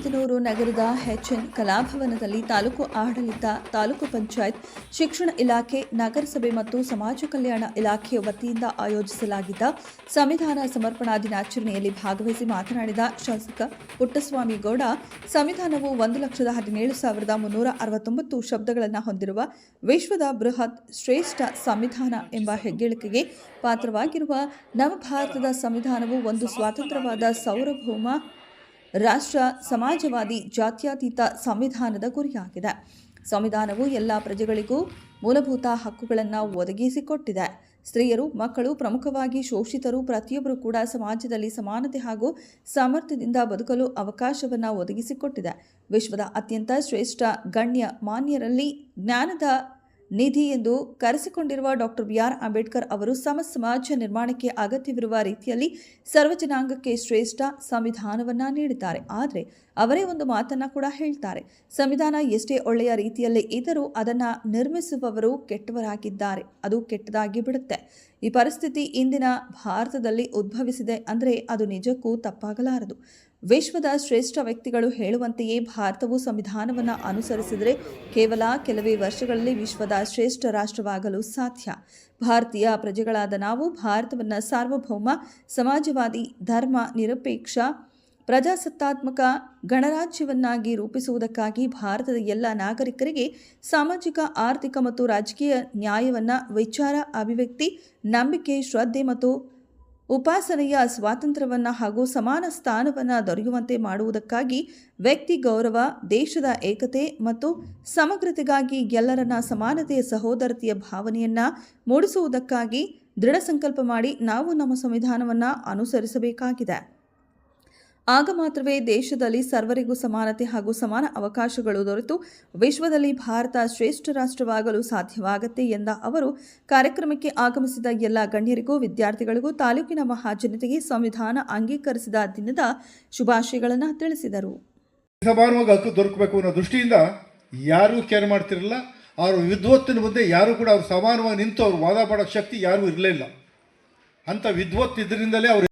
ರಾಣೆಬೆನ್ನೂರು ನಗರದ ಎಚ್ಎನ್ ಕಲಾಭವನದಲ್ಲಿ ತಾಲೂಕು ಆಡಳಿತ, ತಾಲೂಕು ಪಂಚಾಯತ್, ಶಿಕ್ಷಣ ಇಲಾಖೆ, ನಗರಸಭೆ ಮತ್ತು ಸಮಾಜ ಕಲ್ಯಾಣ ಇಲಾಖೆಯ ವತಿಯಿಂದ ಆಯೋಜಿಸಲಾಗಿದ್ದ ಸಂವಿಧಾನ ಸಮರ್ಪಣಾ ದಿನಾಚರಣೆಯಲ್ಲಿ ಭಾಗವಹಿಸಿ ಮಾತನಾಡಿದ ಶಾಸಕ ಪುಟ್ಟಸ್ವಾಮಿ ಗೌಡ, ಸಂವಿಧಾನವು 1,17,369 ಶಬ್ದಗಳನ್ನು ಹೊಂದಿರುವ ವಿಶ್ವದ ಬೃಹತ್ ಶ್ರೇಷ್ಠ ಸಂವಿಧಾನ ಎಂಬ ಹೆಗ್ಗಳಿಕೆಗೆ ಪಾತ್ರವಾಗಿರುವ ನಮ್ಮ ಭಾರತದ ಸಂವಿಧಾನವು ಒಂದು ಸ್ವತಂತ್ರವಾದ ಸಾರ್ವಭೌಮ ರಾಷ್ಟ್ರ, ಸಮಾಜವಾದಿ, ಜಾತ್ಯತೀತ ಸಂವಿಧಾನದ ಗುರಿಯಾಗಿದೆ. ಸಂವಿಧಾನವು ಎಲ್ಲ ಪ್ರಜೆಗಳಿಗೂ ಮೂಲಭೂತ ಹಕ್ಕುಗಳನ್ನು ಒದಗಿಸಿಕೊಟ್ಟಿದೆ. ಸ್ತ್ರೀಯರು, ಮಕ್ಕಳು, ಪ್ರಮುಖವಾಗಿ ಶೋಷಿತರು ಪ್ರತಿಯೊಬ್ಬರೂ ಕೂಡ ಸಮಾಜದಲ್ಲಿ ಸಮಾನತೆ ಹಾಗೂ ಸಾಮರ್ಥ್ಯದಿಂದ ಬದುಕಲು ಅವಕಾಶವನ್ನು ಒದಗಿಸಿಕೊಟ್ಟಿದೆ. ವಿಶ್ವದ ಅತ್ಯಂತ ಶ್ರೇಷ್ಠ ಗಣ್ಯ ಮಾನ್ಯರಲ್ಲಿ ಜ್ಞಾನದ ನಿಧಿ ಎಂದು ಕರೆಸಿಕೊಂಡಿರುವ ಡಾಕ್ಟರ್ ಬಿ.ಆರ್. ಅಂಬೇಡ್ಕರ್ ಅವರು ಸಮಾಜ ನಿರ್ಮಾಣಕ್ಕೆ ಅಗತ್ಯವಿರುವ ರೀತಿಯಲ್ಲಿ ಸರ್ವಜನಾಂಗಕ್ಕೆ ಶ್ರೇಷ್ಠ ಸಂವಿಧಾನವನ್ನು ನೀಡಿದ್ದಾರೆ. ಆದರೆ ಅವರೇ ಒಂದು ಮಾತನ್ನು ಕೂಡ ಹೇಳ್ತಾರೆ, ಸಂವಿಧಾನ ಎಷ್ಟೇ ಒಳ್ಳೆಯ ರೀತಿಯಲ್ಲಿ ಇದ್ದರೂ ಅದನ್ನು ನಿರ್ಮಿಸುವವರು ಕೆಟ್ಟವರಾಗಿದ್ದಾರೆ, ಅದು ಕೆಟ್ಟದಾಗಿ ಬಿಡುತ್ತೆ. ಈ ಪರಿಸ್ಥಿತಿ ಇಂದಿನ ಭಾರತದಲ್ಲಿ ಉದ್ಭವಿಸಿದೆ ಅಂದರೆ ಅದು ನಿಜಕ್ಕೂ ತಪ್ಪಾಗಲಾರದು. ವಿಶ್ವದ ಶ್ರೇಷ್ಠ ವ್ಯಕ್ತಿಗಳು ಹೇಳುವಂತೆಯೇ ಭಾರತವು ಸಂವಿಧಾನವನ್ನು ಅನುಸರಿಸಿದರೆ ಕೇವಲ ಕೆಲವೇ ವರ್ಷಗಳಲ್ಲಿ ವಿಶ್ವದ ಶ್ರೇಷ್ಠ ರಾಷ್ಟ್ರವಾಗಲು ಸಾಧ್ಯ. ಭಾರತೀಯ ಪ್ರಜೆಗಳಾದ ನಾವು ಭಾರತವನ್ನು ಸಾರ್ವಭೌಮ, ಸಮಾಜವಾದಿ, ಧರ್ಮ ನಿರಪೇಕ್ಷ, ಪ್ರಜಾಸತ್ತಾತ್ಮಕ ಗಣರಾಜ್ಯವನ್ನಾಗಿ ರೂಪಿಸುವುದಕ್ಕಾಗಿ ಭಾರತದ ಎಲ್ಲ ನಾಗರಿಕರಿಗೆ ಸಾಮಾಜಿಕ, ಆರ್ಥಿಕ ಮತ್ತು ರಾಜಕೀಯ ನ್ಯಾಯವನ್ನು, ವಿಚಾರ, ಅಭಿವ್ಯಕ್ತಿ, ನಂಬಿಕೆ, ಶ್ರದ್ಧೆ ಮತ್ತು ಉಪಾಸನೆಯ ಸ್ವಾತಂತ್ರ್ಯವನ್ನು ಹಾಗೂ ಸಮಾನ ಸ್ಥಾನವನ್ನು ದೊರೆಯುವಂತೆ ಮಾಡುವುದಕ್ಕಾಗಿ ವ್ಯಕ್ತಿ ಗೌರವ, ದೇಶದ ಏಕತೆ ಮತ್ತು ಸಮಗ್ರತೆಗಾಗಿ ಎಲ್ಲರನ್ನ ಸಮಾನತೆಯ ಸಹೋದರತೆಯ ಭಾವನೆಯನ್ನು ಮೂಡಿಸುವುದಕ್ಕಾಗಿ ದೃಢ ಸಂಕಲ್ಪ ಮಾಡಿ ನಾವು ನಮ್ಮ ಸಂವಿಧಾನವನ್ನು ಅನುಸರಿಸಬೇಕಾಗಿದೆ. ಆಗ ಮಾತ್ರವೇ ದೇಶದಲ್ಲಿ ಸರ್ವರಿಗೂ ಸಮಾನತೆ ಹಾಗೂ ಸಮಾನ ಅವಕಾಶಗಳು ದೊರೆತು ವಿಶ್ವದಲ್ಲಿ ಭಾರತ ಶ್ರೇಷ್ಠ ರಾಷ್ಟ್ರವಾಗಲು ಸಾಧ್ಯವಾಗುತ್ತೆ ಎಂದ ಅವರು ಕಾರ್ಯಕ್ರಮಕ್ಕೆ ಆಗಮಿಸಿದ ಎಲ್ಲ ಗಣ್ಯರಿಗೂ, ವಿದ್ಯಾರ್ಥಿಗಳಿಗೂ, ತಾಲೂಕಿನ ಮಹಾಜನತೆಗೆ ಸಂವಿಧಾನ ಅಂಗೀಕರಿಸಿದ ದಿನದ ಶುಭಾಶಯಗಳನ್ನು ತಿಳಿಸಿದರು. ಸಮಾನವಾಗಿ ಹಕ್ಕು ದೊರಕಬೇಕು ಅನ್ನೋ ದೃಷ್ಟಿಯಿಂದ ಯಾರೂ ಕೇರ್ ಮಾಡ್ತಿರಲಿಲ್ಲ. ಅವರು ವಿದ್ವತ್ತಿನ ಮುಂದೆ ಯಾರೂ ಕೂಡ ಅವ್ರು ಸಮಾನವಾಗಿ ನಿಂತು ಅವ್ರು ವಾದ ಮಾಡೋ ಶಕ್ತಿ ಯಾರೂ ಇರಲಿಲ್ಲ. ಅಂಥ ವಿದ್ವತ್ ಇದರಿಂದಲೇ ಅವರು